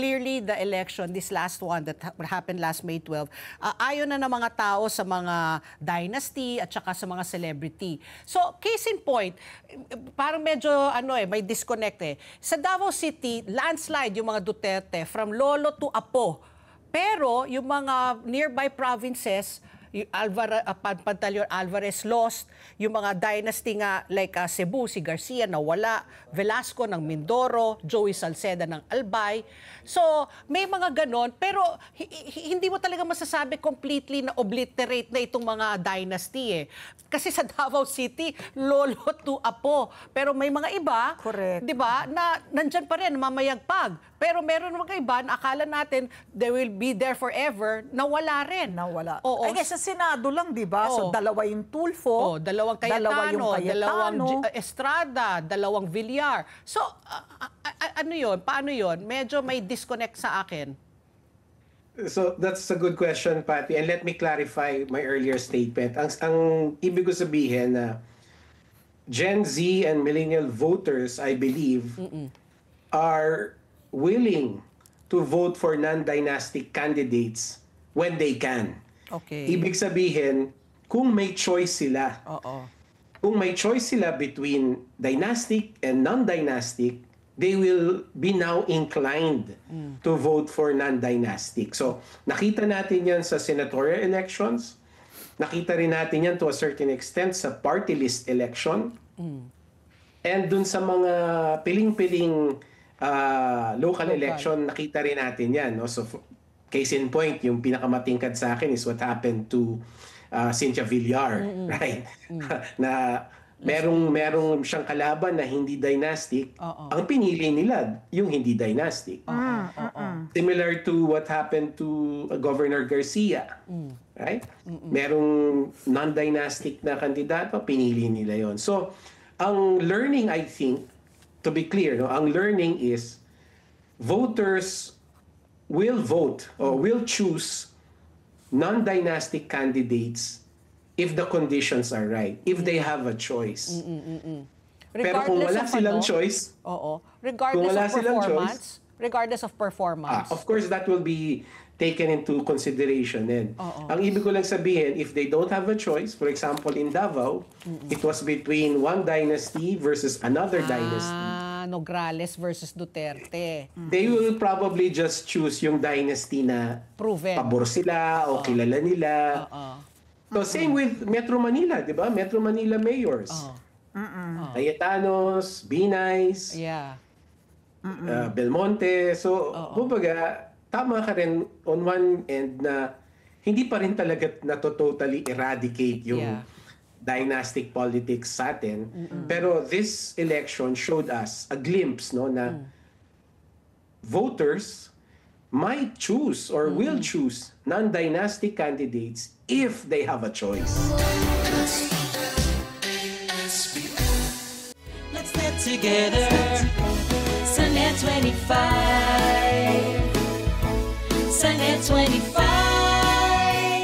Clearly, the election, this last one that happened last May 12, ayaw na ng mga tao sa mga dynasty at saka sa mga celebrity. So, case in point, parang medyo may disconnect eh. Sa Davao City, landslide yung mga Duterte from lolo to apo. Pero yung mga nearby provinces, yung Pantaleon Alvarez lost, yung mga dynasty nga like Cebu, si Garcia nawala, Velasco ng Mindoro, Joey Salceda ng Albay. So, may mga ganon, pero hindi mo talaga masasabi completely na obliterate na itong mga dynasty eh. Kasi sa Davao City, lolo to apo. Pero may mga iba, di ba, na nandyan pa rin, mamayagpag. Pero meron mga iba na akala natin they will be there forever, nawala rin. Nawala. Oo. Ay, sa Senado lang, di ba? So, dalawa yung Tulfo, dalawang Cayetano, dalawang Estrada, dalawang Villar. So, ano yun? Paano yun? Medyo may disconnect sa akin. So, that's a good question, Patty. And let me clarify my earlier statement. Ang ibig ko sabihin na Gen Z and millennial voters, I believe, are willing to vote for non-dynastic candidates when they can. Okay. Ibig sabihin, kung may choice sila, kung may choice sila between dynastic and non-dynastic, they will be now inclined to vote for non-dynastic. So, nakita natin yan sa senatorial elections, nakita rin natin yan to a certain extent sa party list election, and dun sa mga piling-piling local election, nakita rin natin yan. No? So, case in point, yung pinakamatingkad sa akin is what happened to Cynthia Villar, right? Na merong siyang kalaban na hindi dynastic, ang pinili nila yung hindi dynastic. Similar to what happened to Governor Garcia, right? Merong non-dynastic na kandidato, pinili nila yon. So, ang learning, I think, to be clear, no, ang learning is voters will vote or will choose non-dynastic candidates if the conditions are right, if they have a choice. Pero kung wala silang choice, regardless of performance. Of course, that will be taken into consideration. And ang ibig ko lang sabihin, if they don't have a choice, for example, in Davao, it was between one dynasty versus another dynasty. Nograles versus Duterte. They will probably just choose yung dynasty na proven, pabor sila o kilala nila. So same with Metro Manila, di ba? Metro Manila mayors. Cayetanos, Binays, Belmonte. So, kumbaga, tama ka rin on one end na hindi pa rin talaga totally eradicate yung dynastic politics sa atin. Pero this election showed us a glimpse, no, na voters might choose or will choose non-dynastic candidates if they have a choice. Let's get together. Sunday 25. Sunday 25.